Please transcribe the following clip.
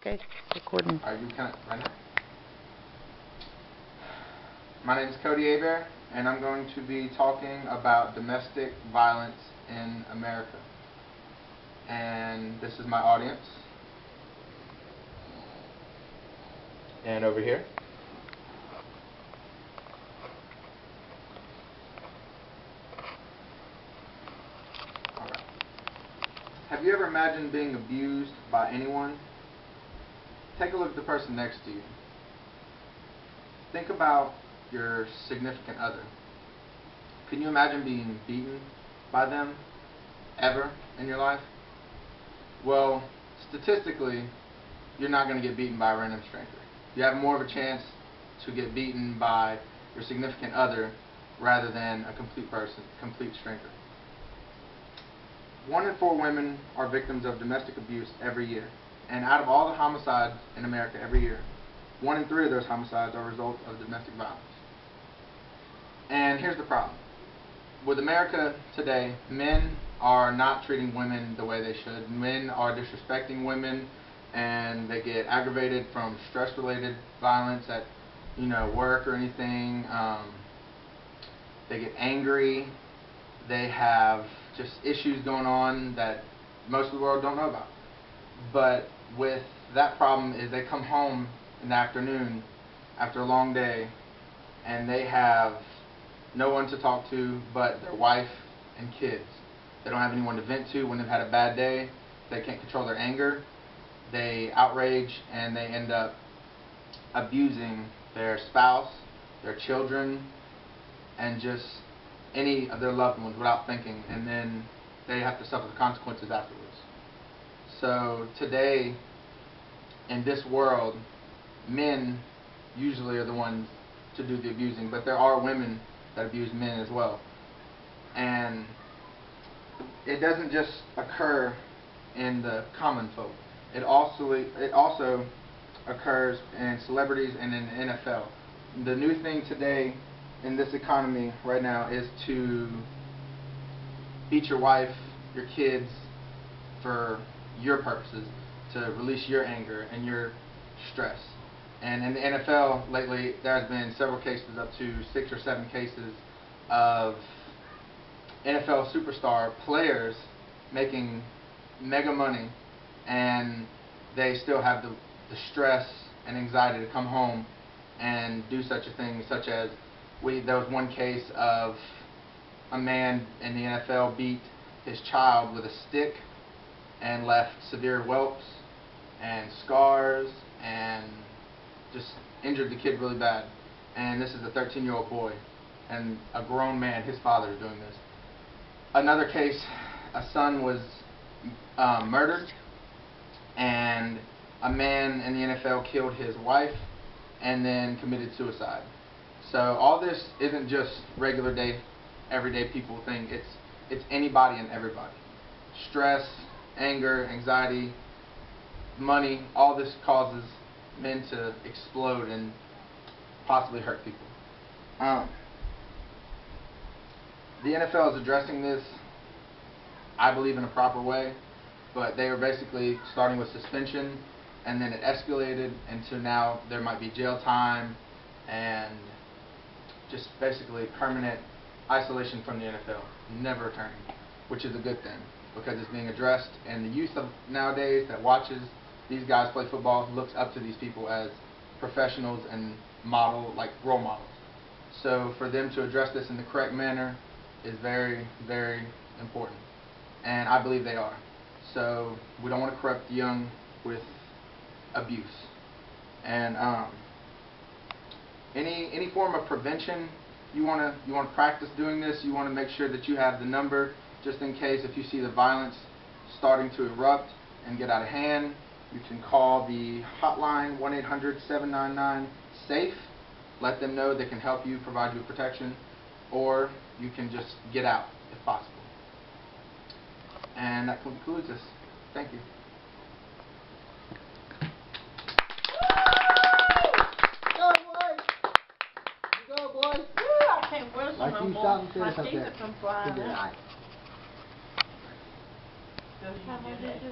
Okay, recording. Are you right now? My name is Codie Hebert, and I'm going to be talking about domestic violence in America. And this is my audience. And over here. Alright. Have you ever imagined being abused by anyone? Take a look at the person next to you. Think about your significant other. Can you imagine being beaten by them ever in your life? Well, statistically, you're not going to get beaten by a random stranger. You have more of a chance to get beaten by your significant other rather than a complete stranger. 1 in 4 women are victims of domestic abuse every year. And out of all the homicides in America every year, 1 in 3 of those homicides are a result of domestic violence. And here's the problem. With America today, men are not treating women the way they should. Men are disrespecting women, and they get aggravated from stress-related violence at work or anything. They get angry. They have just issues going on that most of the world don't know about. But with that problem is they come home in the afternoon after a long day, and they have no one to talk to but their wife and kids. They don't have anyone to vent to when they've had a bad day. They can't control their anger. They outrage, and they end up abusing their spouse, their children, and just any of their loved ones without thinking, and then they have to suffer the consequences afterwards. So today, in this world, men usually are the ones to do the abusing, but there are women that abuse men as well. And it doesn't just occur in the common folk. It also occurs in celebrities and in the NFL. The new thing today in this economy right now is to beat your wife, your kids, for your purposes, to release your anger and your stress. And in the NFL lately, there has been several cases, up to 6 or 7 cases of NFL superstar players making mega money, and they still have the stress and anxiety to come home and do such a thing, such as there was one case of a man in the NFL beat his child with a stick and left severe whelps and scars and just injured the kid really bad. And this is a 13-year-old boy, and a grown man, his father, is doing this. Another case, a son was murdered, and a man in the NFL killed his wife and then committed suicide. So all this isn't just regular day, everyday people thing. It's anybody and everybody. Stress, anger, anxiety, money, all this causes men to explode and possibly hurt people. The NFL is addressing this, I believe, in a proper way, but they were basically starting with suspension, and then it escalated into now there might be jail time and just basically permanent isolation from the NFL, never returning, which is a good thing because it's being addressed, and the youth of nowadays that watches these guys play football looks up to these people as professionals and role models. So for them to address this in the correct manner is very, very important, and I believe they are. So we don't want to corrupt the young with abuse. And any form of prevention, you want to practice doing this. You want to make sure that you have the number just in case if you see the violence starting to erupt and get out of hand. You can call the hotline 1-800-799-SAFE. Let them know they can help you, provide you with protection, or you can just get out if possible. And that concludes this. Thank you. Go, boy. Woo, I can't whistle Like no you more. shot and My said teeth something. are from flying Good out. night. Does you do that?